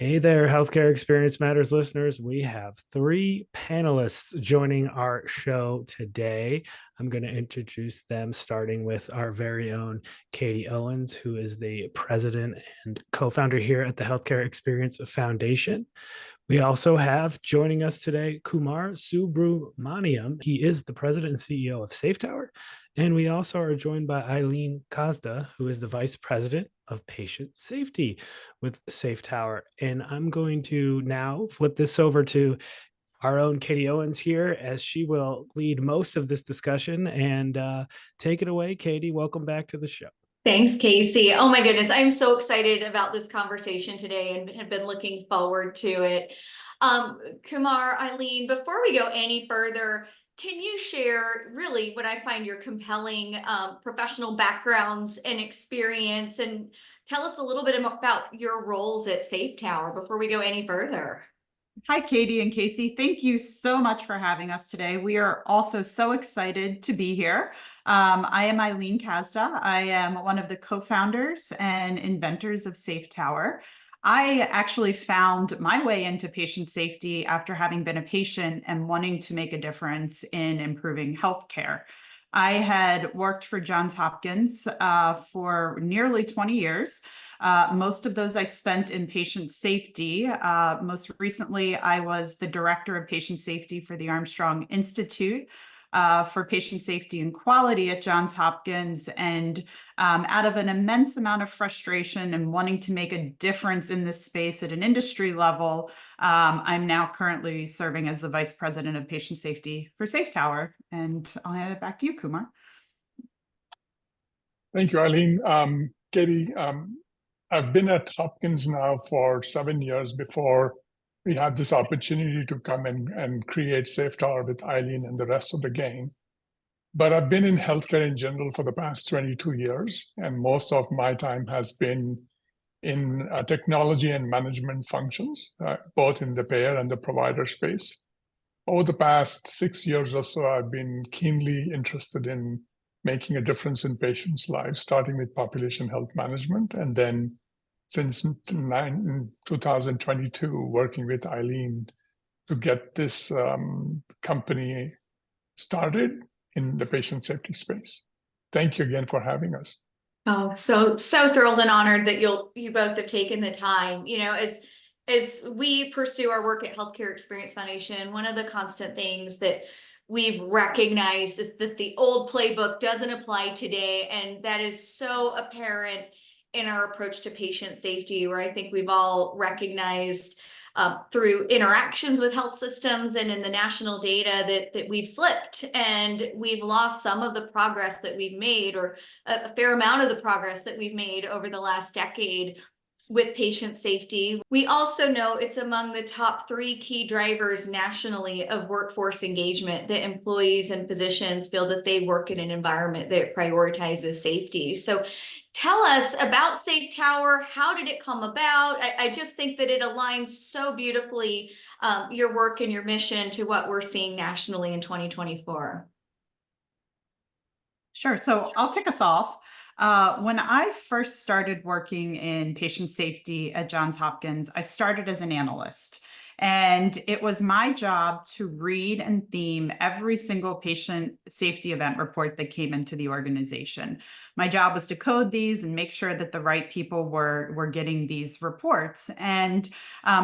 Hey there, Healthcare Experience Matters listeners. We have three panelists joining our show today. I'm going to introduce them, starting with our very own Katie Owens, who is the president and co founder here at the Healthcare Experience Foundation. We also have joining us today Kumar Subramaniam. He is the president and CEO of SafeTower. And we also are joined by Eileen Kasda, who is the vice president of patient safety with SafeTower. And I'm going to now flip this over to our own Katie Owens here, as she will lead most of this discussion. And take it away, Katie. Welcome back to the show. Thanks, Casey. Oh my goodness, I'm so excited about this conversation today and have been looking forward to it. Kumar, Eileen, before we go any further, can you share really what I find your compelling professional backgrounds and experience, and tell us a little bit about your roles at SafeTower before we go any further? Hi, Katie and Casey. Thank you so much for having us today. We are also so excited to be here. I am Eileen Kasda. I am one of the co-founders and inventors of SafeTower. I actually found my way into patient safety after having been a patient and wanting to make a difference in improving healthcare. I had worked for Johns Hopkins for nearly 20 years. Most of those I spent in patient safety. Most recently, I was the director of patient safety for the Armstrong Institute for Patient Safety and Quality at Johns Hopkins. And out of an immense amount of frustration and wanting to make a difference in this space at an industry level, I'm now currently serving as the vice president of patient safety for SafeTower. And I'll hand it back to you, Kumar. Thank you, Eileen. Katie, I've been at Hopkins now for 7 years before we had this opportunity to come and create SafeTower with Eileen and the rest of the gang. But I've been in healthcare in general for the past 22 years, and most of my time has been in technology and management functions, both in the payer and the provider space. Over the past 6 years or so, I've been keenly interested in making a difference in patients' lives, starting with population health management, and then since 2022, working with Eileen to get this company started in the patient safety space. Thank you again for having us. Oh, so thrilled and honored that you both have taken the time. You know, as we pursue our work at Healthcare Experience Foundation, one of the constant things that we've recognized is that the old playbook doesn't apply today, and that is so apparent in our approach to patient safety, where I think we've all recognized through interactions with health systems and in the national data that we've slipped and we've lost some of the progress that we've made, or a fair amount of the progress that we've made over the last decade with patient safety. We also know it's among the top 3 key drivers nationally of workforce engagement, that employees and physicians feel that they work in an environment that prioritizes safety. So tell us about SafeTower. How did it come about? I just think that it aligns so beautifully, your work and your mission, to what we're seeing nationally in 2024. Sure. So I'll kick us off. When I first started working in patient safety at Johns Hopkins, I started as an analyst. And it was my job to read and theme every single patient safety event report that came into the organization. My job was to code these and make sure that the right people were getting these reports. And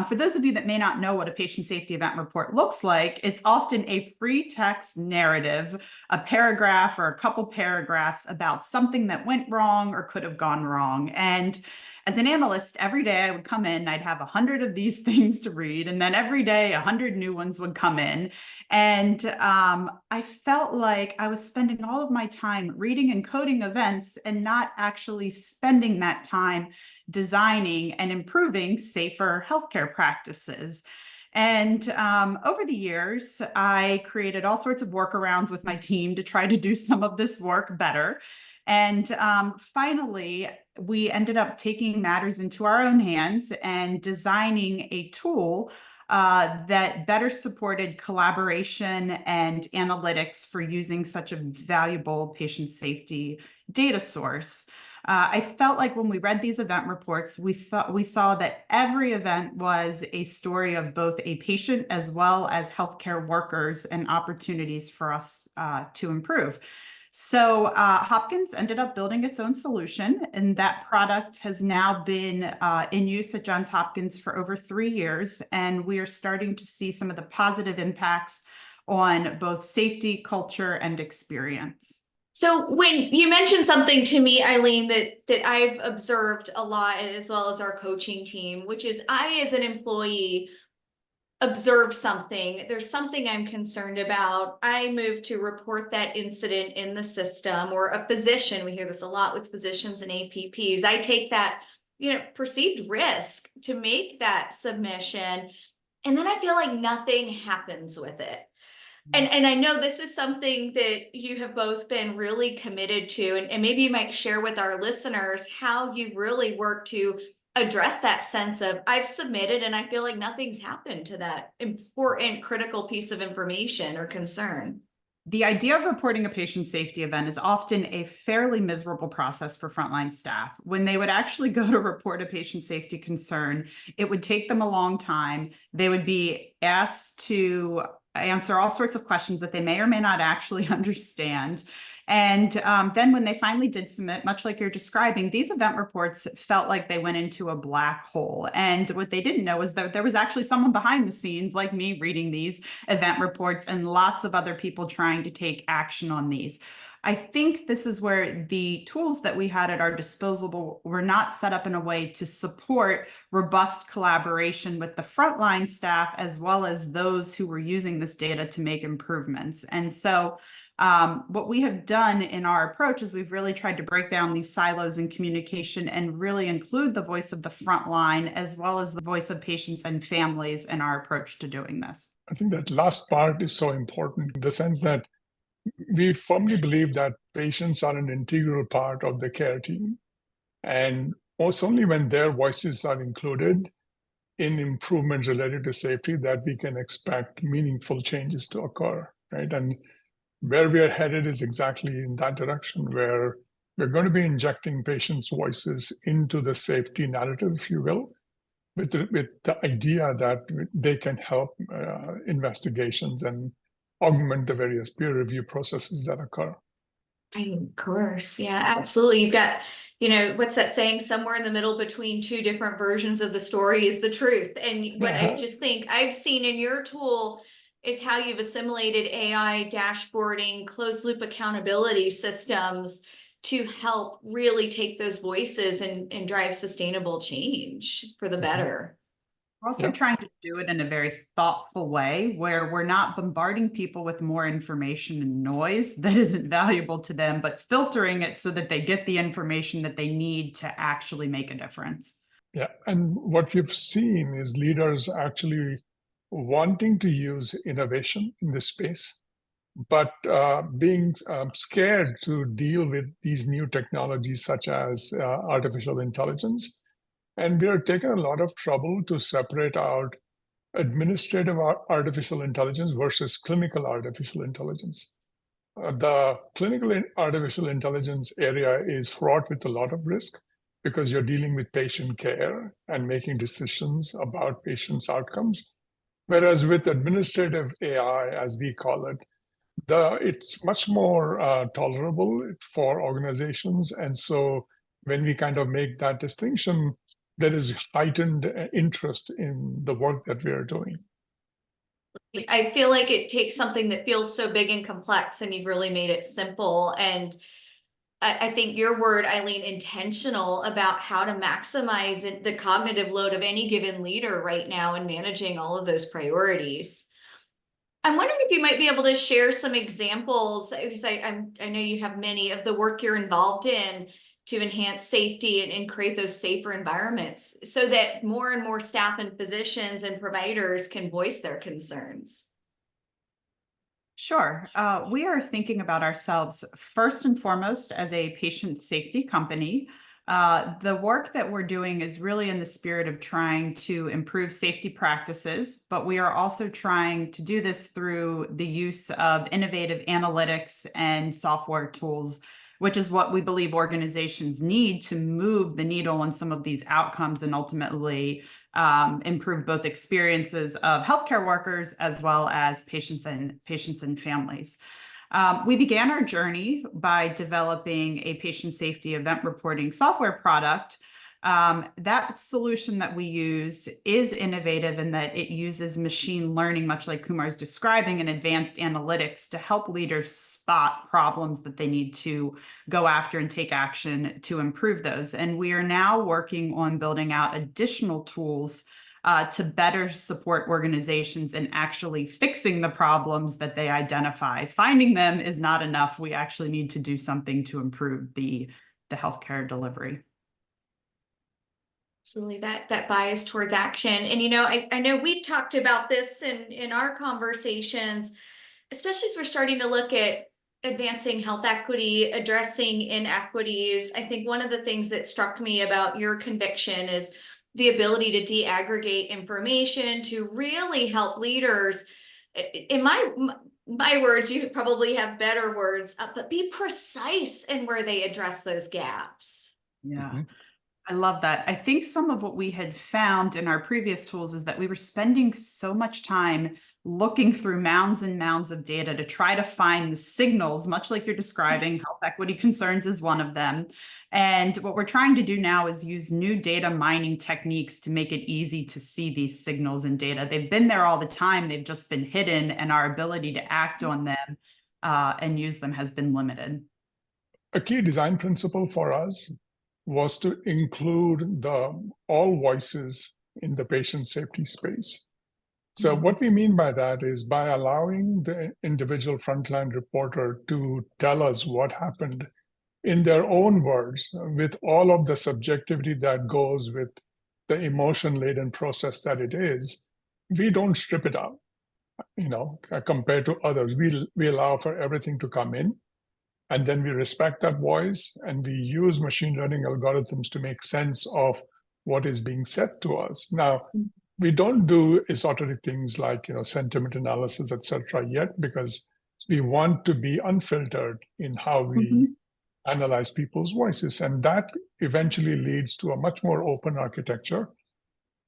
for those of you that may not know what a patient safety event report looks like, it's often a free text narrative, a paragraph or a couple paragraphs about something that went wrong or could have gone wrong. And as an analyst, every day I would come in, I'd have 100 of these things to read, and then every day 100 new ones would come in. And I felt like I was spending all of my time reading and coding events and not actually spending that time designing and improving safer healthcare practices. And over the years, I created all sorts of workarounds with my team to try to do some of this work better. And finally, we ended up taking matters into our own hands and designing a tool that better supported collaboration and analytics for using such a valuable patient safety data source. I felt like when we read these event reports, we saw that every event was a story of both a patient as well as healthcare workers and opportunities for us to improve. So Hopkins ended up building its own solution, and that product has now been in use at Johns Hopkins for over 3 years, and we are starting to see some of the positive impacts on both safety, culture, and experience. So when you mentioned something to me, Eileen, that I've observed a lot, as well as our coaching team, which is I, as an employee, observe something, there's something I'm concerned about, I move to report that incident in the system, or a physician, we hear this a lot with physicians and APPs, I take that, perceived risk to make that submission, and then I feel like nothing happens with it. And I know this is something that you have both been really committed to, and maybe you might share with our listeners how you really work to address that sense of I've submitted and I feel like nothing's happened to that important, critical piece of information or concern. The idea of reporting a patient safety event is often a fairly miserable process for frontline staff. When they would actually go to report a patient safety concern, it would take them a long time. They would be asked to answer all sorts of questions that they may or may not actually understand. And then when they finally did submit, much like you're describing, these event reports felt like they went into a black hole. And what they didn't know is that there was actually someone behind the scenes like me reading these event reports and lots of other people trying to take action on these. I think this is where the tools that we had at our disposal were not set up in a way to support robust collaboration with the frontline staff, as well as those who were using this data to make improvements. And so what we have done in our approach is we've really tried to break down these silos in communication and really include the voice of the frontline, as well as the voice of patients and families in our approach to doing this. I think that last part is so important in the sense that we firmly believe that patients are an integral part of the care team. And most only when their voices are included in improvements related to safety that we can expect meaningful changes to occur, right? And where we are headed is exactly in that direction, where we're going to be injecting patients' voices into the safety narrative, if you will, with the idea that they can help investigations and augment the various peer review processes that occur. Of course. Yeah, absolutely. You've got, what's that saying? Somewhere in the middle between two different versions of the story is the truth. And what I just think I've seen in your tool is how you've assimilated AI dashboarding, closed loop accountability systems to help really take those voices and drive sustainable change for the better. We're also trying to do it in a very thoughtful way where we're not bombarding people with more information and noise that isn't valuable to them, but filtering it so that they get the information that they need to actually make a difference. Yeah, and what we've seen is leaders actually wanting to use innovation in this space, but being scared to deal with these new technologies such as artificial intelligence. And we are taking a lot of trouble to separate out administrative artificial intelligence versus clinical artificial intelligence. The clinical artificial intelligence area is fraught with a lot of risk because you're dealing with patient care and making decisions about patients' outcomes. Whereas with administrative AI, as we call it, it's much more tolerable for organizations. And so when we kind of make that distinction, there is heightened interest in the work that we are doing. I feel like it takes something that feels so big and complex, and you've really made it simple. And I think your word, Eileen, intentional about how to maximize the cognitive load of any given leader right now in managing all of those priorities. I'm wondering if you might be able to share some examples, because I know you have many, of the work you're involved in to enhance safety and create those safer environments so that more and more staff and physicians and providers can voice their concerns. Sure. We are thinking about ourselves first and foremost as a patient safety company. The work that we're doing is really in the spirit of trying to improve safety practices, but we are also trying to do this through the use of innovative analytics and software tools which is what we believe organizations need to move the needle on some of these outcomes and ultimately improve both experiences of healthcare workers as well as patients and families. We began our journey by developing a patient safety event reporting software product. That solution that we use is innovative in that it uses machine learning, much like Kumar is describing, and advanced analytics to help leaders spot problems that they need to go after and take action to improve those. And we are now working on building out additional tools to better support organizations in actually fixing the problems that they identify. Finding them is not enough. We actually need to do something to improve the healthcare delivery. Absolutely, that bias towards action. And, you know, I know we've talked about this in our conversations, especially as we're starting to look at advancing health equity, addressing inequities. I think one of the things that struck me about your conviction is the ability to de-aggregate information to really help leaders. In my words, you probably have better words, but be precise in where they address those gaps. Yeah. Mhm. I love that. I think some of what we had found in our previous tools is that we were spending so much time looking through mounds and mounds of data to try to find the signals, much like you're describing. Health equity concerns is one of them. And what we're trying to do now is use new data mining techniques to make it easy to see these signals in data. They've been there all the time. They've just been hidden, and our ability to act on them and use them has been limited. A key design principle for us was to include all voices in the patient safety space. So what we mean by that is by allowing the individual frontline reporter to tell us what happened in their own words, with all of the subjectivity that goes with the emotion-laden process that it is, we don't strip it out, compared to others. We allow for everything to come in, and then we respect that voice, and we use machine learning algorithms to make sense of what is being said to us. Now, we don't do esoteric things like sentiment analysis, etc. yet, because we want to be unfiltered in how we analyze people's voices. And that eventually leads to a much more open architecture,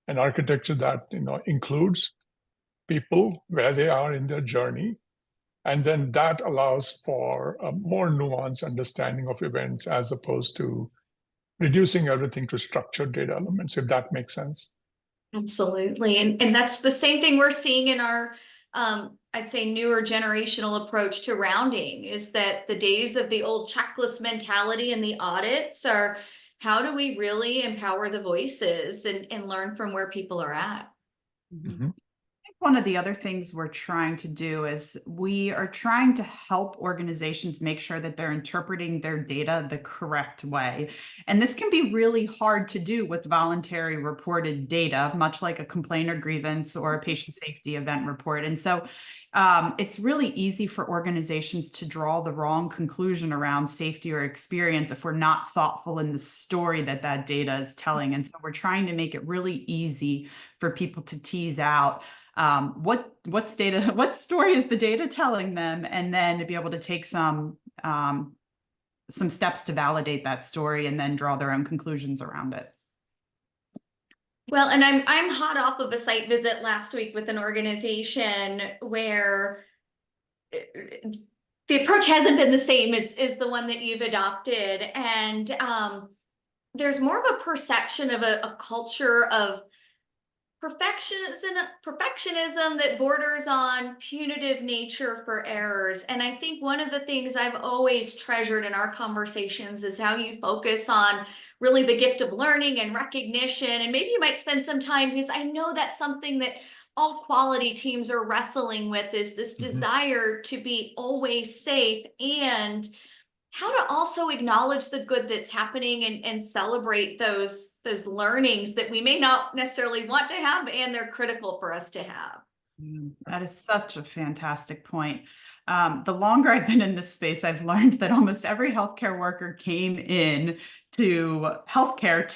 an architecture that includes people where they are in their journey. And then that allows for a more nuanced understanding of events as opposed to reducing everything to structured data elements, if that makes sense. Absolutely. And that's the same thing we're seeing in our, I'd say, newer generational approach to rounding, is that the days of the old checklist mentality and the audits are, how do we really empower the voices and learn from where people are at? Mm-hmm. One of the other things we're trying to do is we are trying to help organizations make sure that they're interpreting their data the correct way. And this can be really hard to do with voluntary reported data, much like a complaint or grievance or a patient safety event report. And so it's really easy for organizations to draw the wrong conclusion around safety or experience if we're not thoughtful in the story that data is telling. And so we're trying to make it really easy for people to tease out what story is the data telling them, and then to be able to take some steps to validate that story and then draw their own conclusions around it. Well, and I'm hot off of a site visit last week with an organization where the approach hasn't been the same as the one that you've adopted, and there's more of a perception of a culture of perfectionism that borders on punitive nature for errors. And I think one of the things I've always treasured in our conversations is how you focus on really the gift of learning and recognition. And maybe you might spend some time, because I know that's something that all quality teams are wrestling with, is this desire to be always safe, and how to also acknowledge the good that's happening and celebrate those learnings that we may not necessarily want to have, and they're critical for us to have. That is such a fantastic point. The longer I've been in this space, I've learned that almost every healthcare worker came in to healthcare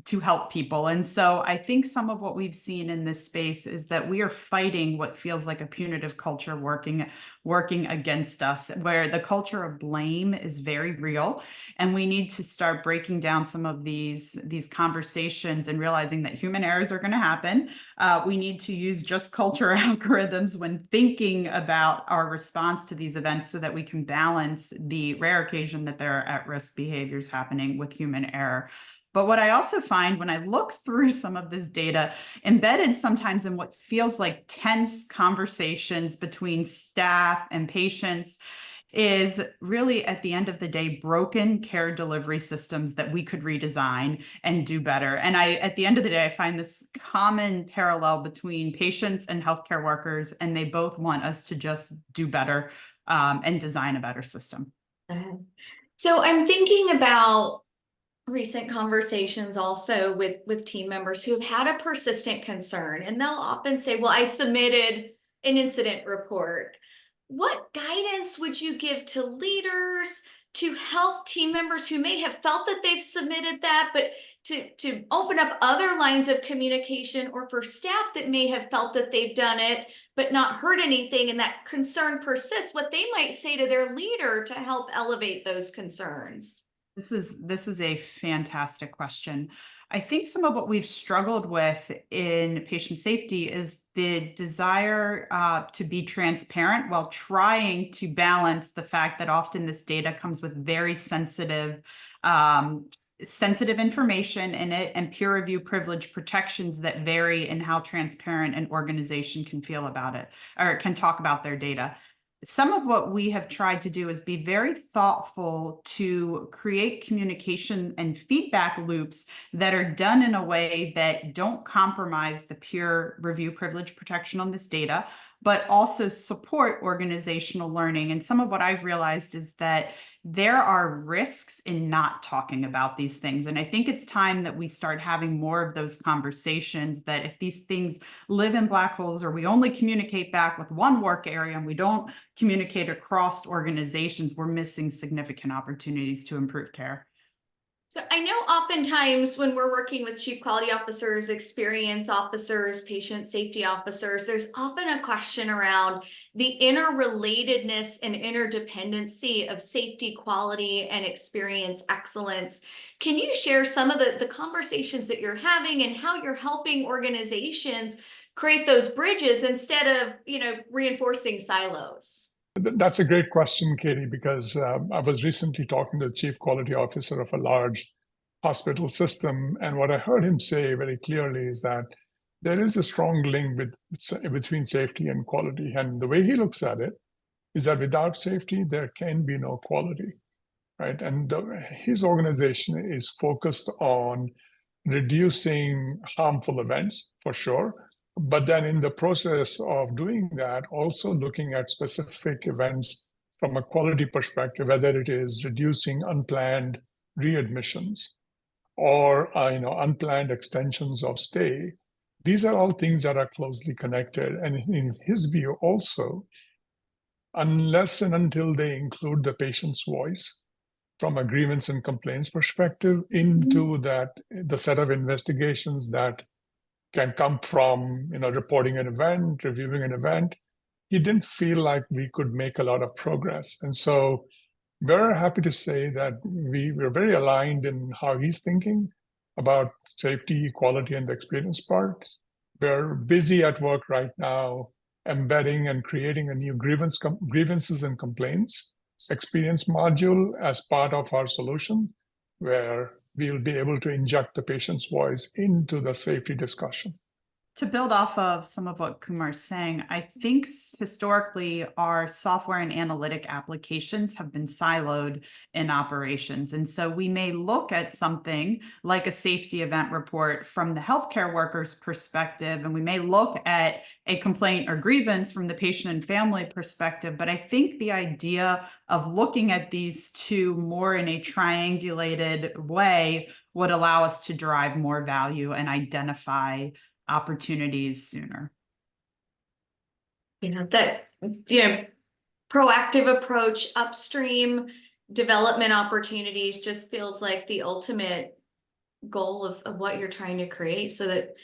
to help people. And so I think some of what we've seen in this space is that we are fighting what feels like a punitive culture working against us, where the culture of blame is very real. And we need to start breaking down some of these conversations and realizing that human errors are going to happen. We need to use just culture algorithms when thinking about our response to these events so that we can balance the rare occasion that there are at-risk behaviors happening with human error. But what I also find when I look through some of this data, embedded sometimes in what feels like tense conversations between staff and patients, is really at the end of the day broken care delivery systems that we could redesign and do better. And at the end of the day, I find this common parallel between patients and healthcare workers, and they both want us to just do better and design a better system. So I'm thinking about recent conversations also with team members who have had a persistent concern, and they'll often say, well, I submitted an incident report. What guidance would you give to leaders to help team members who may have felt that they've submitted that, but to open up other lines of communication, or for staff that may have felt that they've done it but not heard anything and that concern persists, what they might say to their leader to help elevate those concerns? This is a fantastic question. I think some of what we've struggled with in patient safety is the desire to be transparent while trying to balance the fact that often this data comes with very sensitive information in it and peer review privilege protections that vary in how transparent an organization can feel about it or can talk about their data. Some of what we have tried to do is be very thoughtful to create communication and feedback loops that are done in a way that don't compromise the peer review privilege protection on this data, but also support organizational learning. And some of what I've realized is that there are risks in not talking about these things. And I think it's time that we start having more of those conversations, that if these things live in black holes, or we only communicate back with one work area and we don't communicate across organizations, we're missing significant opportunities to improve care. So I know oftentimes when we're working with chief quality officers, experience officers, patient safety officers, there's often a question around the interrelatedness and interdependency of safety, quality, and experience excellence. Can you share some of the conversations that you're having and how you're helping organizations create those bridges instead of, reinforcing silos? That's a great question, Katie, because I was recently talking to the chief quality officer of a large hospital system. And what I heard him say very clearly is that there is a strong link between safety and quality. And the way he looks at it is that without safety, there can be no quality, right? And his organization is focused on reducing harmful events, for sure. But then in the process of doing that, also looking at specific events from a quality perspective, whether it is reducing unplanned readmissions or unplanned extensions of stay. These are all things that are closely connected. And in his view also, unless and until they include the patient's voice from a grievance and complaints perspective into the set of investigations that can come from reporting an event, reviewing an event, he didn't feel like we could make a lot of progress. And so we're happy to say that we're very aligned in how he's thinking about safety, quality, and the experience part. We're busy at work right now embedding and creating a new grievances and complaints experience module as part of our solution, where we'll be able to inject the patient's voice into the safety discussion. To build off of some of what Kumar's saying, I think historically our software and analytic applications have been siloed in operations. And so we may look at something like a safety event report from the healthcare worker's perspective, and we may look at a complaint or grievance from the patient and family perspective. But I think the idea of looking at these two more in a triangulated way would allow us to derive more value and identify opportunities sooner. That proactive approach upstream, development opportunities just feels like the ultimate goal of what you're trying to create, so that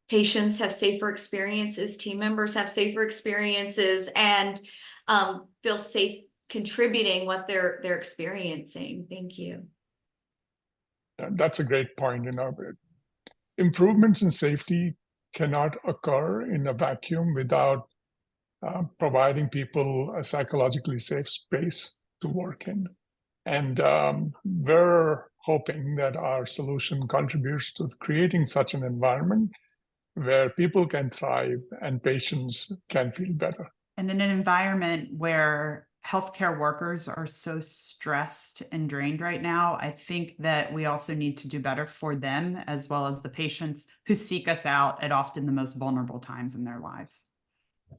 patients have safer experiences, team members have safer experiences, and feel safe contributing what they're experiencing. Thank you. That's a great point. Improvements in safety cannot occur in a vacuum without providing people a psychologically safe space to work in. And we're hoping that our solution contributes to creating such an environment where people can thrive and patients can feel better. And in an environment where healthcare workers are so stressed and drained right now, I think that we also need to do better for them, as well as the patients who seek us out at often the most vulnerable times in their lives.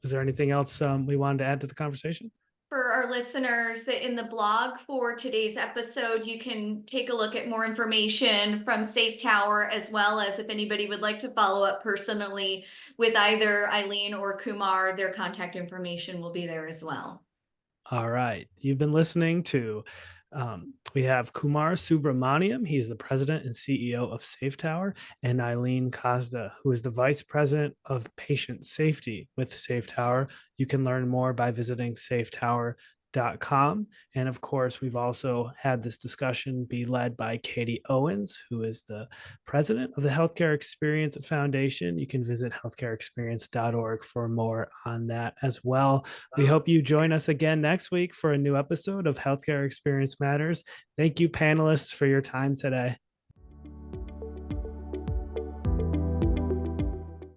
Is there anything else we wanted to add to the conversation? For our listeners, that in the blog for today's episode, you can take a look at more information from SafeTower, as well as if anybody would like to follow up personally with either Eileen or Kumar, their contact information will be there as well. All right. You've been listening to, we have Kumar Subramaniam. He's the president and CEO of SafeTower, and Eileen Kasda, who is the vice president of patient safety with SafeTower. You can learn more by visiting safetower.com. And of course, we've also had this discussion be led by Katie Owens, who is the president of the Healthcare Experience Foundation. You can visit healthcareexperience.org for more on that as well. We hope you join us again next week for a new episode of Healthcare Experience Matters. Thank you, panelists, for your time today.